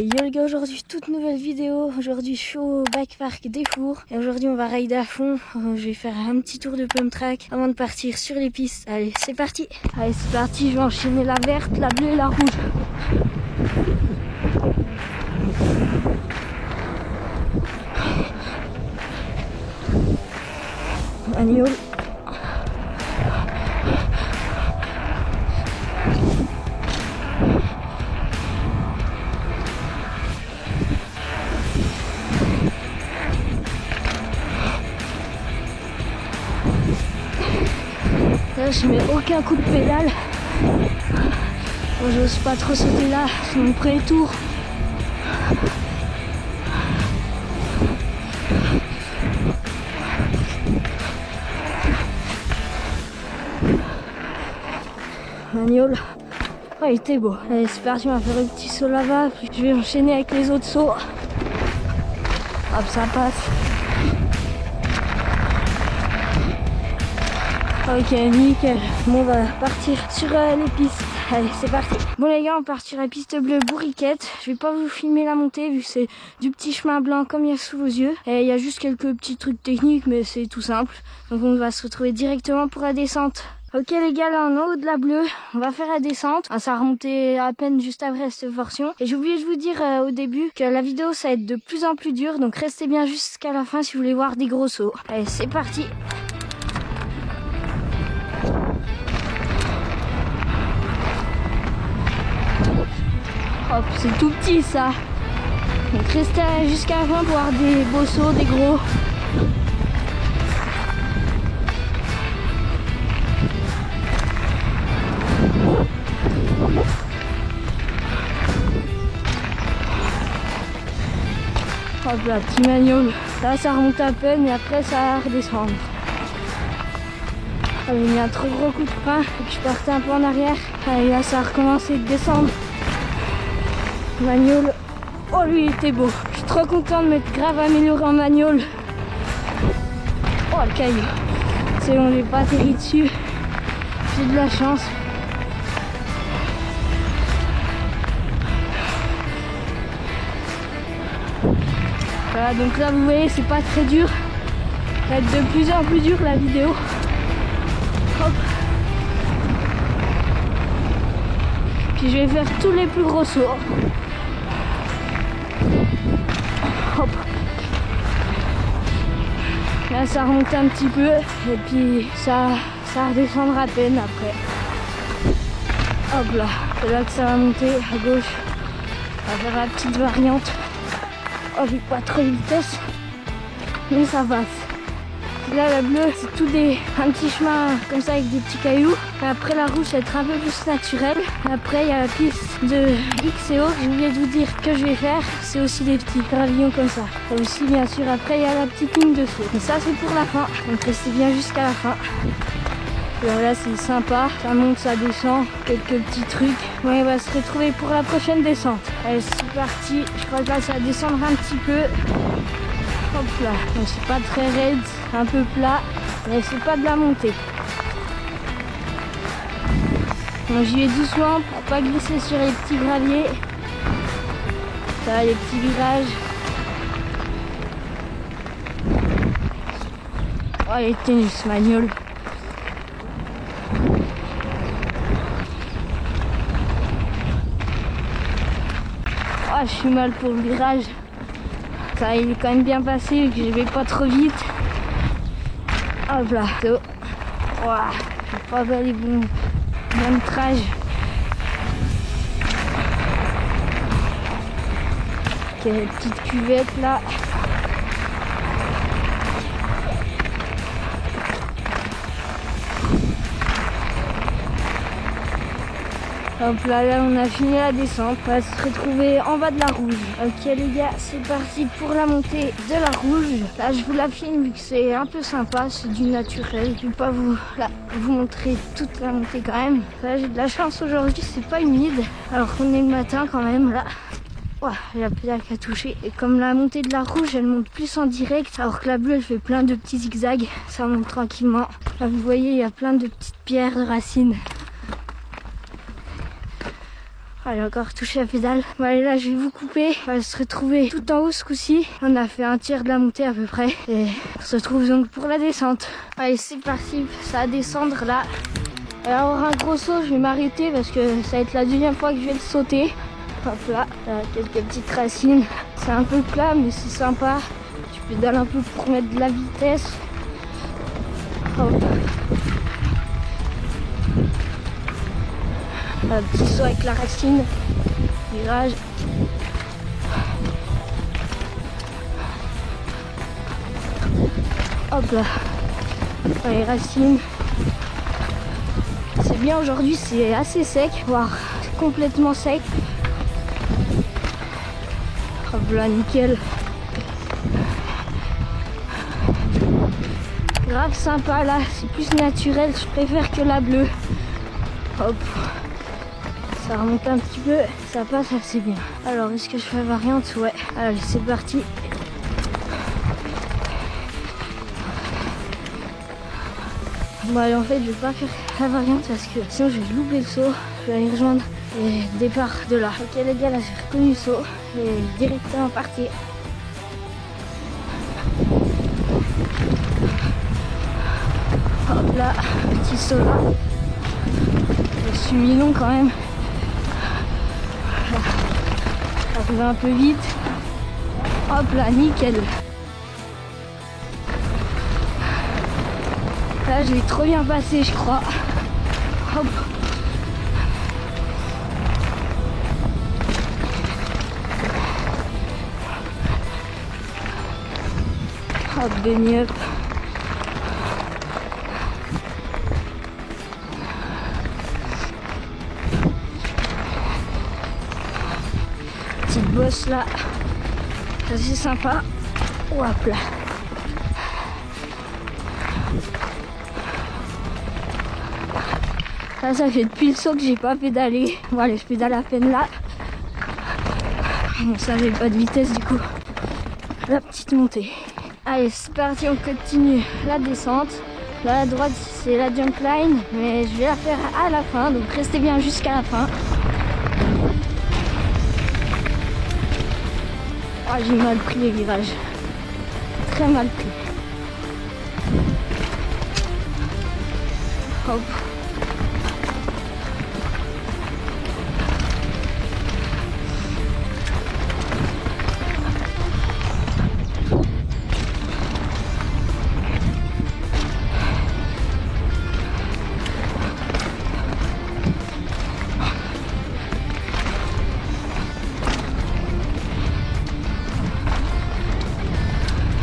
Yo les gars, aujourd'hui toute nouvelle vidéo. Aujourd'hui je suis au bike park des Fours et aujourd'hui on va rider à fond. Je vais faire un petit tour de pump track avant de partir sur les pistes. Allez, c'est parti. Allez, c'est parti, je vais enchaîner la verte, la bleue et la rouge. Agneau. Là, je mets aucun coup de pédale. Bon, j'ose pas trop sauter là, c'est mon premier tour. Magnol. Oh, il était beau. Allez, c'est parti, on va faire un petit saut là-bas. Puis je vais enchaîner avec les autres sauts. Hop, ça passe. Ok, nickel. Bon, on va partir sur les pistes. Allez, c'est parti. Bon les gars, on part sur la piste bleue Bourriquette. Je vais pas vous filmer la montée vu que c'est du petit chemin blanc comme il y a sous vos yeux. Et il y a juste quelques petits trucs techniques, mais c'est tout simple. Donc on va se retrouver directement pour la descente. Ok les gars, là on est en haut de la bleue, on va faire la descente. Ça a remonté à peine juste après cette portion. Et j'ai oublié de vous dire au début que la vidéo ça va être de plus en plus dur. Donc restez bien jusqu'à la fin si vous voulez voir des gros sauts. Allez, c'est parti. Hop, c'est tout petit ça. Donc restez jusqu'à la fin pour voir des beaux sauts, des gros. Hop là, petit magnol. Là ça remonte à peine et après ça va redescendre. Allez, il y a un trop gros coup de frein et puis je partais un peu en arrière. Allez, là ça a recommencé de descendre. Magnol. Oh lui il était beau. Je suis trop content de m'être grave amélioré en magnol. Oh le caillou. C'est bon, j'ai pas atterri dessus. J'ai de la chance. Voilà, donc là vous voyez c'est pas très dur. Ça va être de plus en plus dur la vidéo. Hop. Puis je vais faire tous les plus gros sauts. Hop. Là ça remonte un petit peu et puis ça redescendra à peine après. Hop là, c'est là que ça va monter à gauche. On va faire la petite variante. Oh, j'ai pas trop de vitesse, mais ça passe. Là la bleue c'est tout un petit chemin comme ça avec des petits cailloux. Et après la rouge ça va être un peu plus naturel. Après il y a la piste de XCO. J'ai oublié de vous dire que je vais faire. C'est aussi des petits gravillons comme ça. Et aussi bien sûr après il y a la petite ligne de saut. Mais ça c'est pour la fin. Donc restez bien jusqu'à la fin. Et là c'est sympa. Ça monte, ça descend. Quelques petits trucs. Bon, on va se retrouver pour la prochaine descente. Allez c'est parti. Je crois que là ça va descendre un petit peu. Hop là, donc c'est pas très raide, un peu plat, mais c'est pas de la montée. Donc j'y vais doucement pour pas glisser sur les petits graviers. Ça va, les petits virages. Oh il est ténu ce magnol. Oh je suis mal pour le virage. Ça, il est quand même bien passé vu que je vais pas trop vite. Hop là. Ouah, je vais pas faire les bons trages. Ok, petite cuvette là. Hop là, là on a fini la descente, on va se retrouver en bas de la rouge. Ok les gars, c'est parti pour la montée de la rouge. Là je vous la filme vu que c'est un peu sympa, c'est du naturel. Je vais pas vous montrer toute la montée quand même. Là j'ai de la chance aujourd'hui, c'est pas humide. Alors qu'on est le matin quand même là. Ouah, j'ai la pédale qui a touché. Et comme la montée de la rouge elle monte plus en direct, alors que la bleue elle fait plein de petits zigzags, ça monte tranquillement. Là vous voyez il y a plein de petites pierres, de racines. j'ai encore touché la pédale. Bon allez, là je vais vous couper. On va se retrouver tout en haut ce coup-ci. On a fait un tiers de la montée à peu près. Et on se retrouve donc pour la descente. Allez, c'est parti, ça va descendre là. Alors un gros saut, je vais m'arrêter parce que ça va être la deuxième fois que je vais le sauter. Hop là, quelques petites racines. C'est un peu plat mais c'est sympa. Tu pédales un peu pour mettre de la vitesse. Hop. Un petit saut avec la racine. Virage. Hop là. Les racines. C'est bien aujourd'hui, c'est assez sec, voire complètement sec. Hop là, nickel. Grave sympa là, c'est plus naturel, je préfère que la bleue. Hop. Ça remonte un petit peu, ça passe assez bien. Alors, est-ce que je fais variante? Ouais. Allez, c'est parti. Bon allez, en fait je vais pas faire la variante parce que sinon je vais louper le saut. Je vais aller rejoindre le départ de là. Ok les gars, là j'ai reconnu le saut et directement parti. Hop là, petit saut là. Je suis mis long quand même. J'arrive un peu vite. Hop là, nickel. Là, je l'ai trop bien passé, je crois. Hop. Hop, bunny up. Petite bosse là. Ça c'est sympa. Hop là. Ça fait depuis le saut que j'ai pas pédalé. Bon allez, je pédale à peine là. Bon, ça j'ai pas de vitesse du coup. La petite montée. Allez, c'est parti, on continue la descente. Là à droite c'est la jump line, mais je vais la faire à la fin, donc restez bien jusqu'à la fin. Oh, j'ai mal pris les virages. Très mal pris. Hop.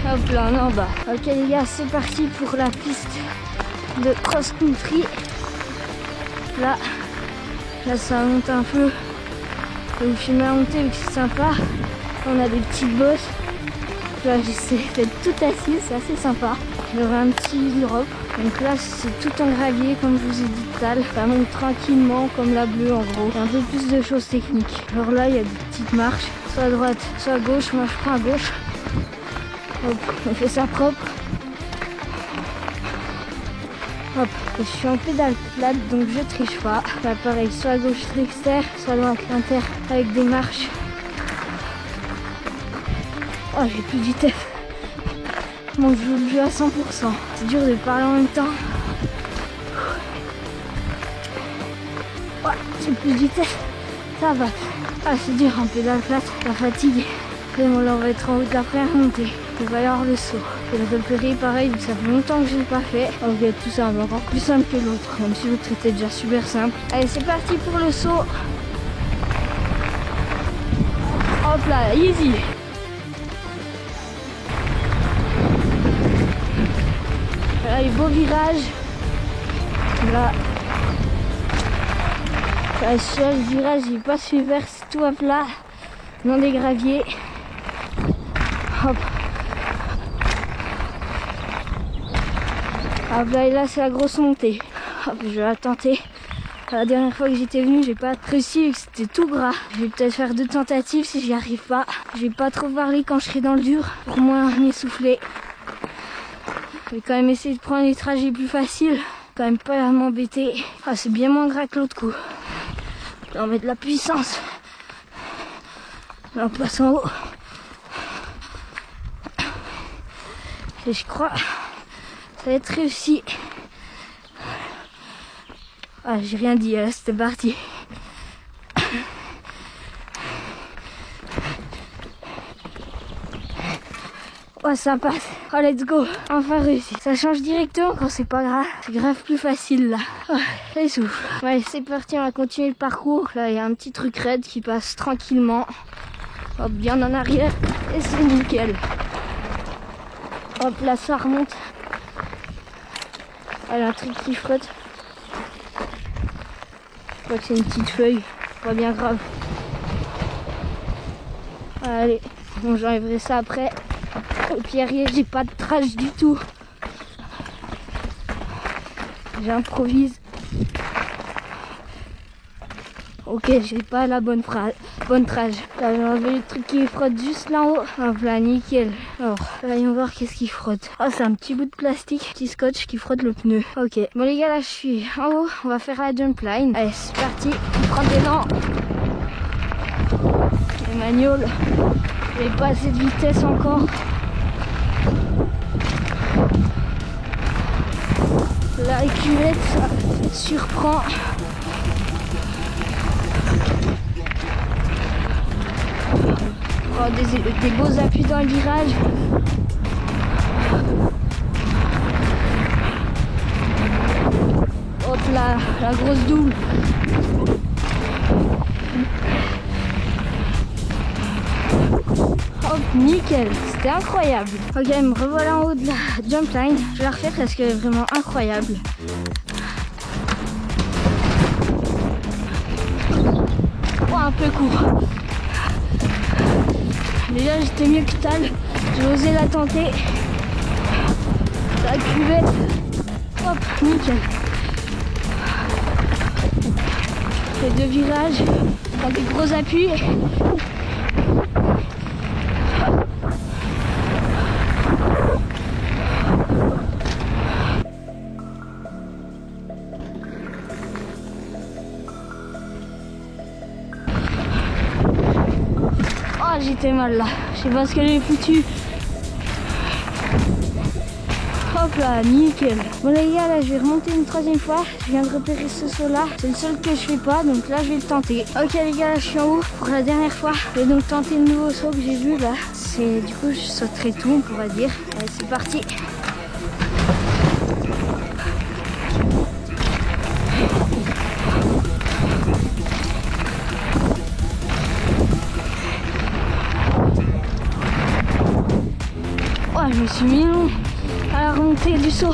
Hop là, on est en bas. Ok les gars, c'est parti pour la piste de cross-country. Là ça monte un peu. Je vais vous filmer la montée vu que c'est sympa. On a des petites bosses. Là j'essaie d'être tout assis, c'est assez sympa. J'aurai un petit drop. Donc là c'est tout en gravier comme je vous ai dit tout à l'heure. Ça monte tranquillement comme la bleue en gros. Un peu plus de choses techniques. Alors là il y a des petites marches, soit à droite, soit à gauche. Moi je prends à gauche. Hop, on fait ça propre. Hop, je suis en pédale plate donc je triche pas. Là pareil, soit à gauche l'extérieur, soit à droite l'inter avec des marches. Oh, j'ai plus de vitesse. Bon, je joue le jeu à 100%. C'est dur de parler en même temps. Oh, j'ai plus de vitesse. Ça va. Ah, c'est dur en pédale plate, la fatigue. Et bon, là on va être en haut de la première montée. Il va y avoir le saut. Et le repéré, pareil, ça fait longtemps que je l'ai pas fait. On va être tout simple, encore plus simple que l'autre, même si l'autre était déjà super simple. Allez, c'est parti pour le saut. Hop là, easy. Là, les beaux virages. Là. Là, le virage, il pas super, c'est tout à plat. Dans des graviers. Hop. Hop là, et là c'est la grosse montée. Hop, je vais la tenter. La dernière fois que j'étais venu, j'ai pas réussi, c'était tout gras. Je vais peut-être faire 2 tentatives si j'y arrive pas. Je vais pas trop parler quand je serai dans le dur, pour moins m'essouffler. Je vais quand même essayer de prendre les trajets plus faciles. Quand même pas m'embêter. Ah, c'est bien moins gras que l'autre coup. Là, on met de la puissance. Là, on passe en haut. Et je crois que ça va être réussi. Ah, j'ai rien dit, c'était parti. Oh, ça passe. Oh, let's go. Enfin réussi. Ça change directement quand c'est pas grave. C'est grave plus facile là. Oh, les souffle. Ouais, c'est parti, on va continuer le parcours. Là, il y a un petit truc raide qui passe tranquillement. Hop, bien en arrière. Et c'est nickel. Hop, là, ça remonte. Elle a un truc qui frotte. Je crois que c'est une petite feuille. Pas bien grave. Allez, bon, j'enlèverai ça après. Au pire, j'ai pas de trash du tout. J'improvise. Ok, j'ai pas la bonne trash. Là, j'ai enlevé le truc qui frotte juste là en haut. Hop là, nickel. Alors, voyons voir qu'est-ce qui frotte. Oh, c'est un petit bout de plastique, petit scotch qui frotte le pneu. Ok, bon les gars, là je suis en haut. On va faire la jump line. Allez, c'est parti. On prend des dents. Les magnoles. J'ai pas assez de vitesse encore. La cuvette, ça surprend. Oh, des beaux appuis dans le virage. Hop là, la grosse double. Hop, nickel, c'était incroyable. Ok, me revoilà en haut de la jump line. Je vais la refaire parce qu'elle est vraiment incroyable. Oh, un peu court. Déjà j'étais mieux que Tal, j'ai osé la tenter. La cuvette. Hop, nickel. Les deux virages, dans des gros appuis. Oh, j'étais mal là, je sais pas ce qu'elle est foutue. Hop là, nickel. Bon les gars, là je vais remonter une troisième fois. Je viens de repérer ce saut là. C'est le seul que je fais pas, donc là je vais le tenter. Ok les gars, là je suis en haut pour la dernière fois. Je vais donc tenter le nouveau saut que j'ai vu là. C'est du coup je sauterai tout, on pourra dire. Allez, c'est parti. Oh, je me suis mis long à la remontée du saut.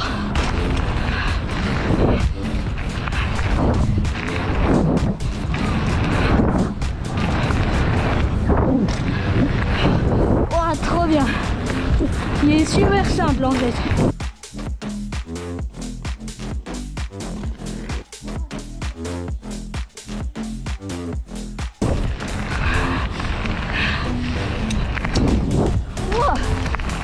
Oh, trop bien. Il est super simple en fait.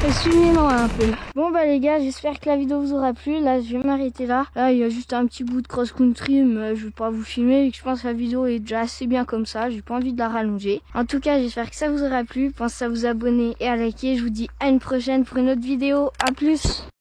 Je suis mélant un peu. Bon bah les gars, j'espère que la vidéo vous aura plu. Là je vais m'arrêter là. Là il y a juste un petit bout de cross country, mais je vais pas vous filmer. Je pense que la vidéo est déjà assez bien comme ça. J'ai pas envie de la rallonger. En tout cas, j'espère que ça vous aura plu. Pensez à vous abonner et à liker. Je vous dis à une prochaine pour une autre vidéo. À plus.